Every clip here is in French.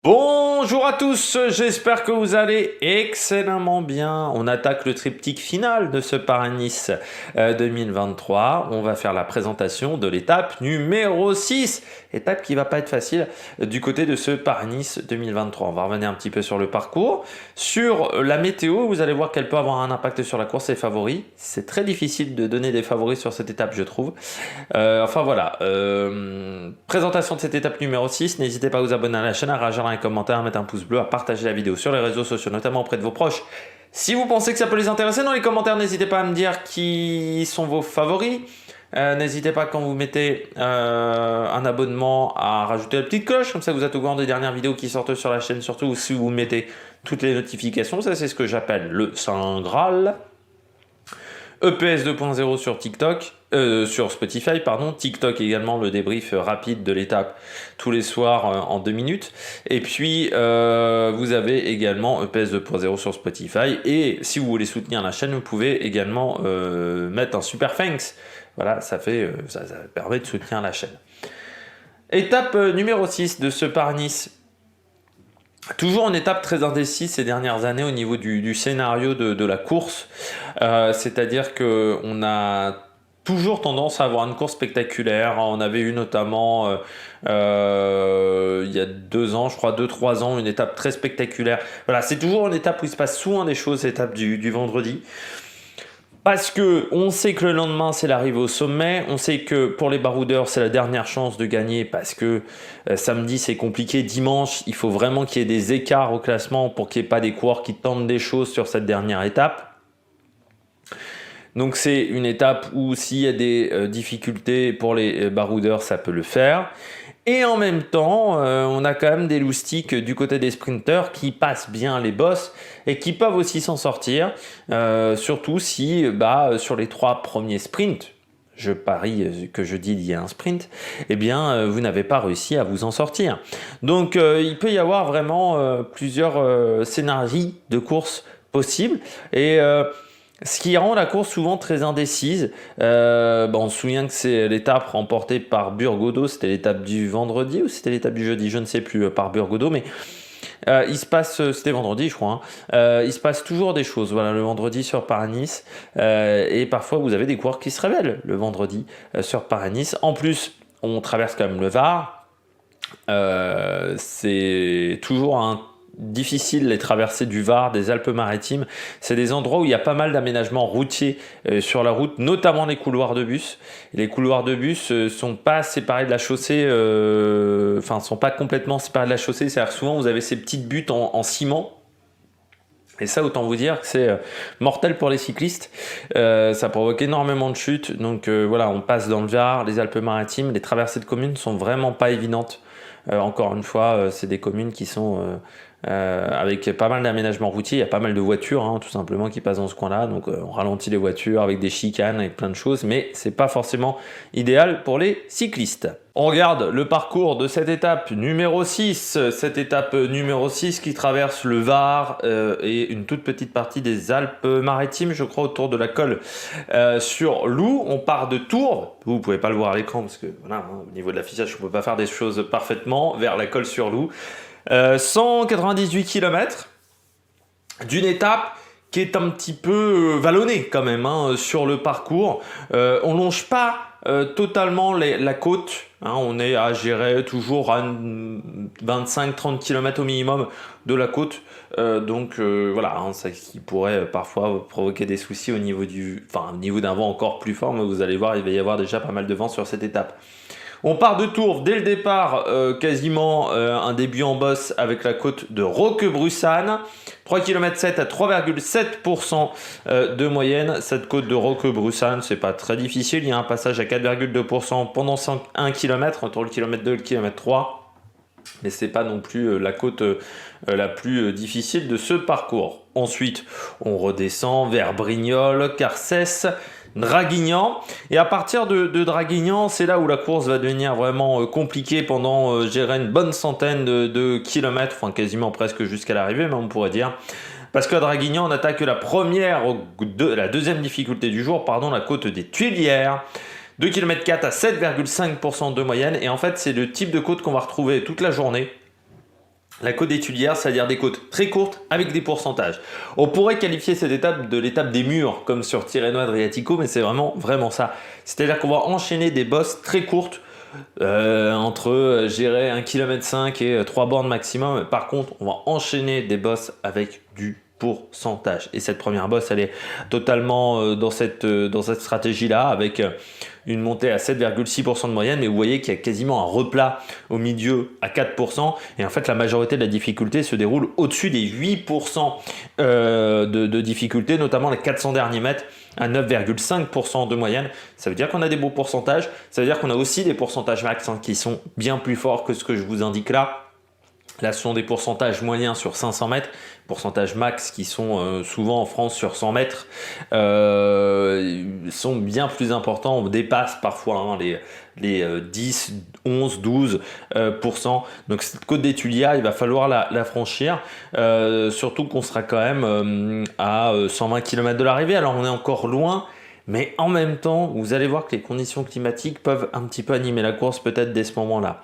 Bonjour à tous, j'espère que vous allez excellemment bien. On attaque le triptyque final de ce Paris-Nice 2023. On va faire la présentation de l'étape numéro 6. Étape qui va pas être facile du côté de ce Paris-Nice 2023. On va revenir un petit peu sur le parcours. Sur la météo, vous allez voir qu'elle peut avoir un impact sur la course et les favoris. C'est très difficile de donner des favoris sur cette étape, je trouve. Enfin voilà, présentation de cette étape numéro 6. N'hésitez pas à vous abonner à la chaîne, à réagir dans les commentaires, à mettre un pouce bleu, à partager la vidéo sur les réseaux sociaux, notamment auprès de vos proches. Si vous pensez que ça peut les intéresser, dans les commentaires, n'hésitez pas à me dire qui sont vos favoris. N'hésitez pas quand vous mettez un abonnement à rajouter la petite cloche, comme ça vous êtes au courant des dernières vidéos qui sortent sur la chaîne, surtout si vous mettez toutes les notifications. Ça c'est ce que j'appelle le Saint Graal. EPS 2.0 sur TikTok, sur Spotify, pardon. TikTok également, le débrief rapide de l'étape tous les soirs en 2 minutes. Et puis, vous avez également EPS 2.0 sur Spotify. Et si vous voulez soutenir la chaîne, vous pouvez également mettre un super thanks. Voilà, ça permet de soutenir la chaîne. Étape numéro 6 de ce Paris-Nice. Toujours une étape très indécise ces dernières années au niveau du scénario de la course. C'est-à-dire qu'on a toujours tendance à avoir une course spectaculaire. On avait eu notamment il y a 2 ans, je crois 2-3 ans, une étape très spectaculaire. Voilà, c'est toujours une étape où il se passe souvent des choses, l'étape du vendredi. Parce que on sait que le lendemain c'est l'arrivée au sommet, on sait que pour les baroudeurs c'est la dernière chance de gagner parce que samedi c'est compliqué, dimanche il faut vraiment qu'il y ait des écarts au classement pour qu'il n'y ait pas des coureurs qui tentent des choses sur cette dernière étape. Donc c'est une étape où s'il y a des difficultés pour les baroudeurs ça peut le faire. Et en même temps, on a quand même des loustiques du côté des sprinteurs qui passent bien les bosses et qui peuvent aussi s'en sortir, surtout si sur les 3 premiers sprints, je parie que jeudi il y a un sprint, eh bien vous n'avez pas réussi à vous en sortir. Donc il peut y avoir vraiment plusieurs scénarios de course possibles et ce qui rend la course souvent très indécise. On se souvient que c'est l'étape remportée par Burgodo, c'était l'étape du vendredi ou c'était l'étape du jeudi, je ne sais plus, par Burgodo, mais il se passe, c'était vendredi je crois, il se passe toujours des choses, voilà, le vendredi sur Paris-Nice, et parfois vous avez des coureurs qui se révèlent le vendredi sur Paris-Nice. En plus, on traverse quand même le Var, c'est toujours difficile les traversées du Var, des Alpes-Maritimes. C'est des endroits où il y a pas mal d'aménagements routiers sur la route, notamment les couloirs de bus. Et les couloirs de bus sont pas séparés de la chaussée, sont pas complètement séparés de la chaussée. C'est-à-dire que souvent vous avez ces petites buttes en ciment. Et ça, autant vous dire que c'est mortel pour les cyclistes. Ça provoque énormément de chutes. Donc voilà, on passe dans le Var, les Alpes-Maritimes. Les traversées de communes sont vraiment pas évidentes. Encore une fois, c'est des communes qui sont avec pas mal d'aménagements routiers. Il y a pas mal de voitures, tout simplement, qui passent dans ce coin-là. Donc on ralentit les voitures avec des chicanes, avec plein de choses. Mais c'est pas forcément idéal pour les cyclistes. On regarde le parcours de cette étape numéro 6. Cette étape numéro 6 qui traverse le Var et une toute petite partie des Alpes-Maritimes, je crois, autour de la colle sur Loup. On part de Tours. Vous ne pouvez pas le voir à l'écran parce que voilà, au niveau de l'affichage, on ne peut pas faire des choses parfaitement, vers la colle sur Loup. 198 km d'une étape qui est un petit peu vallonnée quand même sur le parcours. On longe pas totalement la côte. On est à gérer toujours à 25-30 km au minimum de la côte. Voilà, ça qui pourrait parfois provoquer des soucis au niveau d'un vent encore plus fort. Mais vous allez voir, il va y avoir déjà pas mal de vent sur cette étape. On part de Tours dès le départ, quasiment un début en bosse avec la côte de Roquebrussan. 3 km 7 à 3,7% de moyenne. Cette côte de Roquebrussan, c'est pas très difficile. Il y a un passage à 4,2% pendant 1 km, entre le kilomètre 2 et le kilomètre 3. Mais c'est pas non plus la côte la plus difficile de ce parcours. Ensuite, on redescend vers Brignoles, Carcès, Draguignan, et à partir de Draguignan, c'est là où la course va devenir vraiment compliquée pendant une bonne centaine de kilomètres, enfin quasiment presque jusqu'à l'arrivée, mais on pourrait dire. Parce qu'à Draguignan, on attaque la deuxième difficulté du jour, la côte des Tuilières. 2 km 4 à 7,5% de moyenne, et en fait c'est le type de côte qu'on va retrouver toute la journée. La côte des Tuilières, c'est-à-dire des côtes très courtes avec des pourcentages. On pourrait qualifier cette étape de l'étape des murs, comme sur Tirreno Adriatico, mais c'est vraiment ça. C'est-à-dire qu'on va enchaîner des bosses très courtes, entre, je dirais, 1,5 km et 3 bornes maximum. Par contre, on va enchaîner des bosses avec du pourcentage. Et cette première bosse, elle est totalement dans cette stratégie-là, avec une montée à 7,6% de moyenne, mais vous voyez qu'il y a quasiment un replat au milieu à 4%, et en fait la majorité de la difficulté se déroule au-dessus des 8% de difficulté, notamment les 400 derniers mètres à 9,5% de moyenne. Ça veut dire qu'on a des beaux pourcentages, ça veut dire qu'on a aussi des pourcentages max qui sont bien plus forts que ce que je vous indique là. Là, ce sont des pourcentages moyens sur 500 mètres, pourcentages max qui sont souvent en France sur 100 mètres, sont bien plus importants. On dépasse parfois les 10, 11, 12%. Donc cette côte des Tuilières, il va falloir la franchir, surtout qu'on sera quand même à 120 km de l'arrivée. Alors on est encore loin, mais en même temps, vous allez voir que les conditions climatiques peuvent un petit peu animer la course peut-être dès ce moment-là.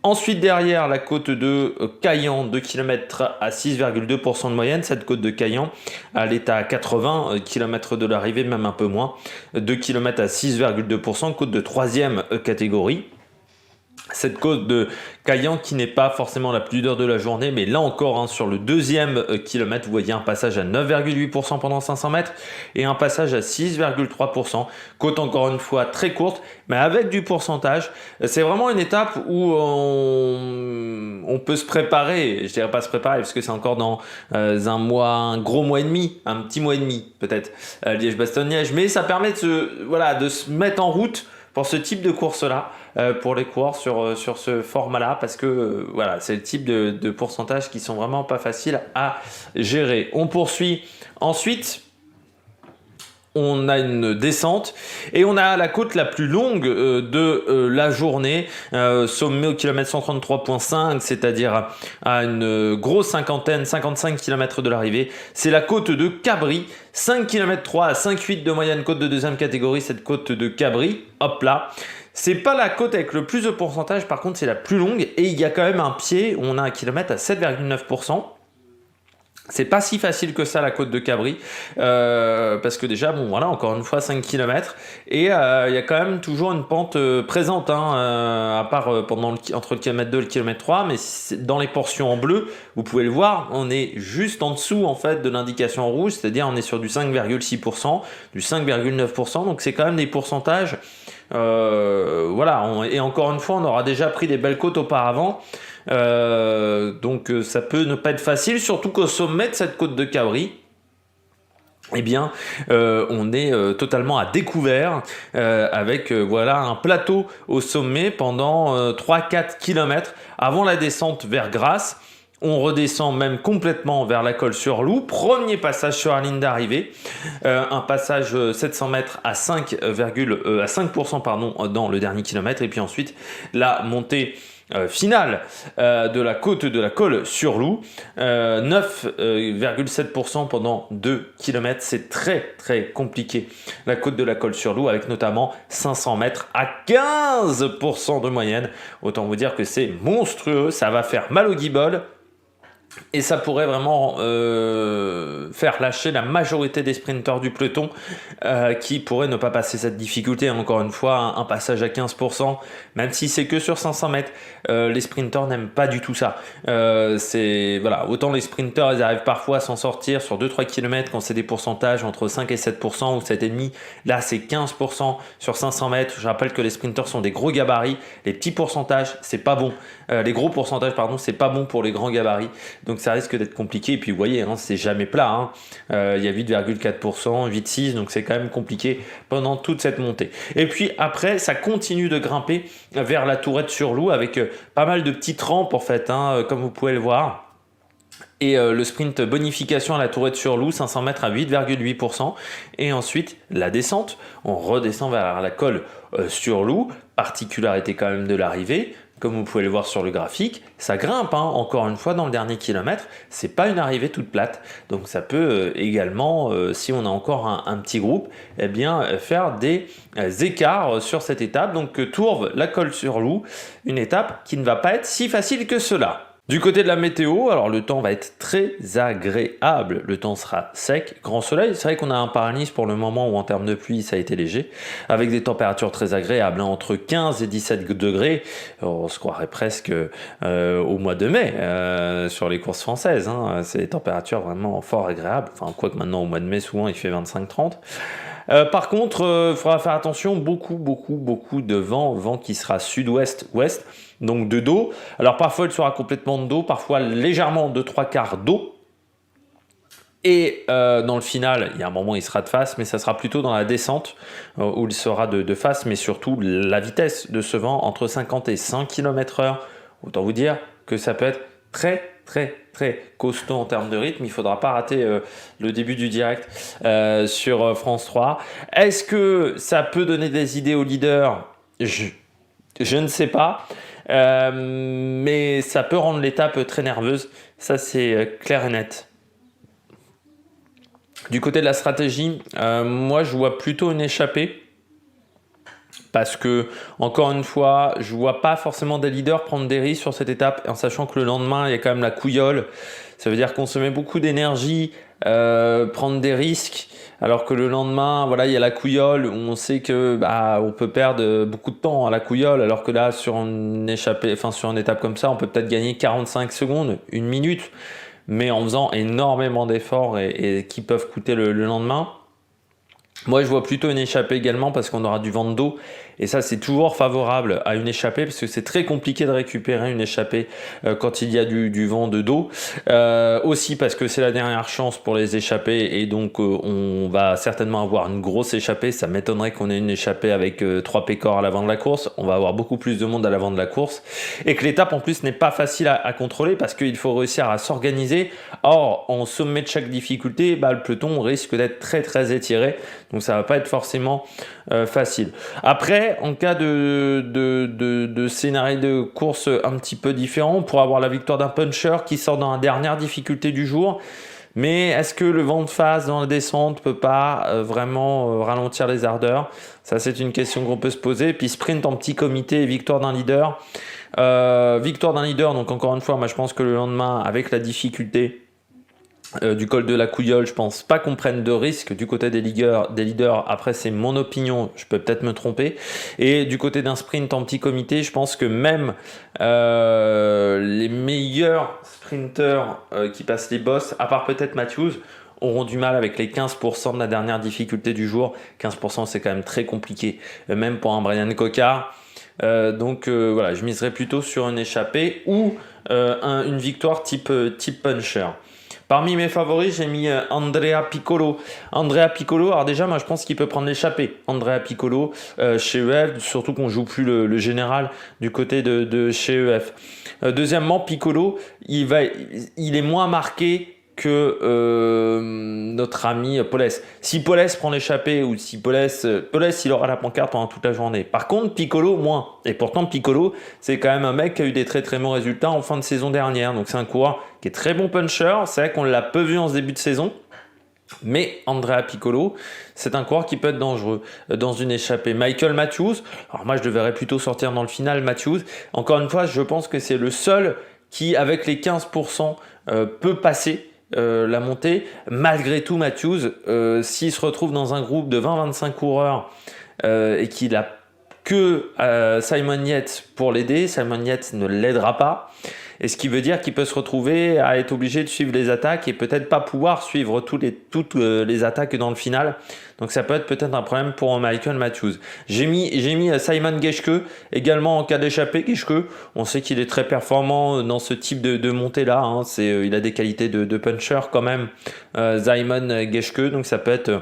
Ensuite, derrière, la côte de Cayenne, 2 km à 6,2% de moyenne. Cette côte de Cayenne, elle est à 80 km de l'arrivée, même un peu moins. 2 km à 6,2%, côte de 3e catégorie. Cette côte de Cayenne qui n'est pas forcément la plus dure de la journée, mais là encore, sur le 2e kilomètre, vous voyez un passage à 9,8% pendant 500 mètres et un passage à 6,3%. Côte encore une fois très courte, mais avec du pourcentage. C'est vraiment une étape où on peut se préparer. Je dirais pas se préparer parce que c'est encore dans un gros mois et demi, un petit mois et demi peut-être, Liège-Bastogne-Liège, mais ça permet de se mettre en route pour ce type de course-là, pour les coureurs sur ce format-là, parce que c'est le type de pourcentages qui sont vraiment pas faciles à gérer. On poursuit ensuite. On a une descente et on a la côte la plus longue de la journée, sommet au kilomètre 133,5, c'est-à-dire à une grosse 55 km de l'arrivée. C'est la côte de Cabris, 5 km 3 à 5,8 de moyenne, côte de 2e catégorie, cette côte de Cabris, hop là. C'est pas la côte avec le plus de pourcentage, par contre c'est la plus longue et il y a quand même un pied où on a un kilomètre à 7,9%. C'est pas si facile que ça la côte de Cabris, parce que déjà, encore une fois 5 km, et il y a quand même toujours une pente présente, à part entre le kilomètre 2 et le kilomètre 3, mais dans les portions en bleu, vous pouvez le voir, on est juste en dessous en fait de l'indication en rouge, c'est-à-dire on est sur du 5,6%, du 5,9%, donc c'est quand même des pourcentages, et encore une fois, on aura déjà pris des belles côtes auparavant. Donc ça peut ne pas être facile, surtout qu'au sommet de cette côte de Cabris, on est totalement à découvert, avec un plateau au sommet pendant 3-4 km avant la descente vers Grasse. On redescend même complètement vers la Colle-sur-Loup. Premier passage sur la ligne d'arrivée. Un passage 700 mètres à 5% dans le dernier kilomètre. Et puis ensuite, la montée finale de la côte de la Colle-sur-Loup. 9,7% pendant 2 km. C'est très très compliqué. La côte de la Colle-sur-Loup avec notamment 500 mètres à 15% de moyenne. Autant vous dire que c'est monstrueux. Ça va faire mal au guibole. Et ça pourrait vraiment faire lâcher la majorité des sprinteurs du peloton qui pourraient ne pas passer cette difficulté. Encore une fois, un passage à 15%, même si c'est que sur 500 mètres, les sprinteurs n'aiment pas du tout ça. Autant les sprinteurs, ils arrivent parfois à s'en sortir sur 2-3 km quand c'est des pourcentages entre 5 et 7% ou 7,5%. Là, c'est 15% sur 500 mètres. Je rappelle que les sprinteurs sont des gros gabarits. Les petits pourcentages, c'est pas bon. Les gros pourcentages, c'est pas bon pour les grands gabarits. Donc ça risque d'être compliqué. Et puis vous voyez, c'est jamais plat. Il y a 8,4%, 8,6%. Donc c'est quand même compliqué pendant toute cette montée. Et puis après, ça continue de grimper vers la Tourette-sur-Loup avec pas mal de petites rampes en fait, comme vous pouvez le voir. Et le sprint bonification à la Tourette-sur-Loup, 500 mètres à 8,8%. Et ensuite, la descente. On redescend vers la Colle-sur-Loup. Particularité quand même de l'arrivée. Comme vous pouvez le voir sur le graphique, ça grimpe encore une fois dans le dernier kilomètre. C'est pas une arrivée toute plate. Donc ça peut également, si on a encore un petit groupe, faire des écarts sur cette étape. Donc Tourve, la Colle-sur-Loup, une étape qui ne va pas être si facile que cela. Du côté de la météo, alors le temps va être très agréable. Le temps sera sec, grand soleil. C'est vrai qu'on a un Paris-Nice pour le moment où en termes de pluie ça a été léger, avec des températures très agréables, hein, entre 15 et 17 degrés. On se croirait presque au mois de mai sur les courses françaises. Hein. C'est des températures vraiment fort agréables. Enfin, quoique maintenant au mois de mai souvent il fait 25-30. Par contre, il faudra faire attention, beaucoup de vent qui sera sud-ouest-ouest, donc de dos. Alors parfois il sera complètement de dos, parfois légèrement de 3/4 d'eau. Et dans le final, il y a un moment où il sera de face, mais ça sera plutôt dans la descente où il sera de face, mais surtout la vitesse de ce vent entre 50 et 100 km/h. Autant vous dire que ça peut être très costaud en termes de rythme. Il ne faudra pas rater le début du direct sur France 3. Est-ce que ça peut donner des idées aux leaders ? Je ne sais pas. Mais ça peut rendre l'étape très nerveuse. Ça, c'est clair et net. Du côté de la stratégie, moi, je vois plutôt une échappée. Parce que, encore une fois, je ne vois pas forcément des leaders prendre des risques sur cette étape, en sachant que le lendemain, il y a quand même la couillole. Ça veut dire consommer beaucoup d'énergie, prendre des risques, alors que le lendemain, voilà, il y a la couillole, où on sait que on peut perdre beaucoup de temps à la couillole, alors que là, sur une étape comme ça, on peut peut-être gagner 45 secondes, une minute, mais en faisant énormément d'efforts et qui peuvent coûter le lendemain. Moi, je vois plutôt une échappée également parce qu'on aura du vent de dos. Et ça, c'est toujours favorable à une échappée parce que c'est très compliqué de récupérer une échappée quand il y a du vent de dos. Aussi parce que c'est la dernière chance pour les échappées et donc on va certainement avoir une grosse échappée. Ça m'étonnerait qu'on ait une échappée avec 3 pécores à l'avant de la course. On va avoir beaucoup plus de monde à l'avant de la course. Et que l'étape en plus n'est pas facile à contrôler parce qu'il faut réussir à s'organiser. Or, en sommet de chaque difficulté, le peloton risque d'être très étiré. Donc ça va pas être forcément facile. Après, en cas de scénario de course un petit peu différent, on pourra avoir la victoire d'un puncher qui sort dans la dernière difficulté du jour. Mais est-ce que le vent de face dans la descente peut pas vraiment ralentir les ardeurs ? Ça, c'est une question qu'on peut se poser. Puis sprint en petit comité et victoire d'un leader. Victoire d'un leader, donc encore une fois, moi je pense que le lendemain, avec la difficulté du col de la Couillole, je pense pas qu'on prenne de risque du côté des leaders. Après, c'est mon opinion, je peux peut-être me tromper. Et du côté d'un sprint en petit comité, je pense que même les meilleurs sprinteurs qui passent les bosses, à part peut-être Matthews, auront du mal avec les 15% de la dernière difficulté du jour. 15%, c'est quand même très compliqué, même pour un Brian Cocard. Donc voilà, je miserais plutôt sur une échappée ou une victoire type puncher. Parmi mes favoris, j'ai mis Andrea Piccolo. Andrea Piccolo, alors déjà, moi je pense qu'il peut prendre l'échappée. Andrea Piccolo chez EF, surtout qu'on joue plus le général du côté de chez EF. Deuxièmement, Piccolo, il est moins marqué que notre ami Paulès. Si Paulès prend l'échappée ou si Paulès, il aura la pancarte pendant toute la journée. Par contre, Piccolo, moins. Et pourtant, Piccolo, c'est quand même un mec qui a eu des très bons résultats en fin de saison dernière. Donc c'est un coureur qui est très bon puncher. C'est vrai qu'on l'a peu vu en ce début de saison. Mais Andrea Piccolo, c'est un coureur qui peut être dangereux dans une échappée. Michael Matthews, alors moi je le verrais plutôt sortir dans le final, Matthews. Encore une fois, je pense que c'est le seul qui, avec les 15%, peut passer la montée. Malgré tout, Matthews, s'il se retrouve dans un groupe de 20-25 coureurs et qu'il a que Simon Yates pour l'aider, Simon Yates ne l'aidera pas. Et ce qui veut dire qu'il peut se retrouver à être obligé de suivre les attaques et peut-être pas pouvoir suivre toutes les attaques dans le final. Donc ça peut être un problème pour Michael Matthews. J'ai mis Simon Geschke également en cas d'échappée. Geschke, on sait qu'il est très performant dans ce type de montée-là. Hein. Il a des qualités de puncher quand même, Simon Geschke. Donc ça peut être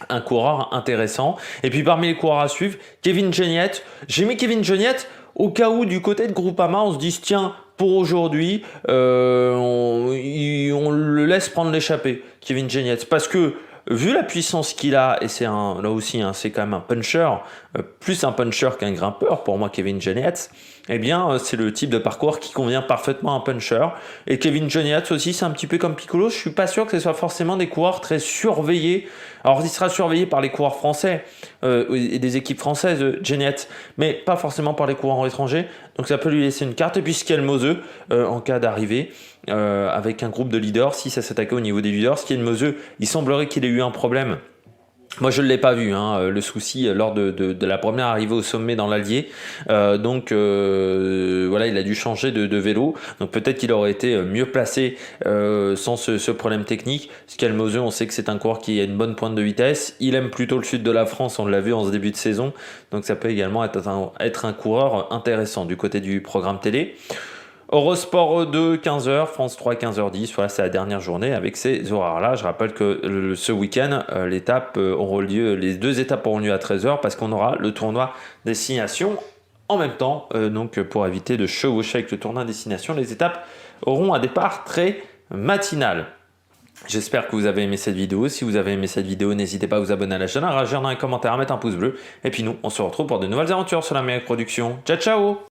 un coureur intéressant. Et puis parmi les coureurs à suivre, Kevin Geniet. J'ai mis Kevin Geniet au cas où du côté de Groupama, on se dit tiens, pour aujourd'hui, on le laisse prendre l'échappée, Kevin Geniet. Parce que vu la puissance qu'il a, et c'est là aussi, c'est quand même un puncher, plus un puncher qu'un grimpeur pour moi, Kevin Geniet. eh bien, c'est le type de parcours qui convient parfaitement à un puncher. Et Kevin Johnyaerts aussi, c'est un petit peu comme Piccolo. Je suis pas sûr que ce soit forcément des coureurs très surveillés. Alors, il sera surveillé par les coureurs français et des équipes françaises, Johnyaerts, mais pas forcément par les coureurs étrangers. Donc, ça peut lui laisser une carte. Et puis, Skelmose, en cas d'arrivée, avec un groupe de leaders, si ça s'attaquait au niveau des leaders, Skelmose, il semblerait qu'il ait eu un problème. Moi, je ne l'ai pas vu, hein, le souci lors de la première arrivée au sommet dans l'Allier. Donc, voilà, il a dû changer de vélo. Donc, peut-être qu'il aurait été mieux placé sans ce problème technique. Skelmose, on sait que c'est un coureur qui a une bonne pointe de vitesse. Il aime plutôt le sud de la France, on l'a vu en ce début de saison. Donc, ça peut également être un coureur intéressant du côté du programme télé. Eurosport 2, 15h, France 3, 15h10. Voilà, c'est la dernière journée avec ces horaires-là. Je rappelle que ce week-end, les 2 étapes auront lieu à 13h parce qu'on aura le tournoi destination en même temps. Donc, pour éviter de chevaucher avec le tournoi destination, les étapes auront un départ très matinal. J'espère que vous avez aimé cette vidéo. Si vous avez aimé cette vidéo, n'hésitez pas à vous abonner à la chaîne, à réagir dans les commentaires, à mettre un pouce bleu. Et puis nous, on se retrouve pour de nouvelles aventures sur la meilleure production. Ciao, ciao!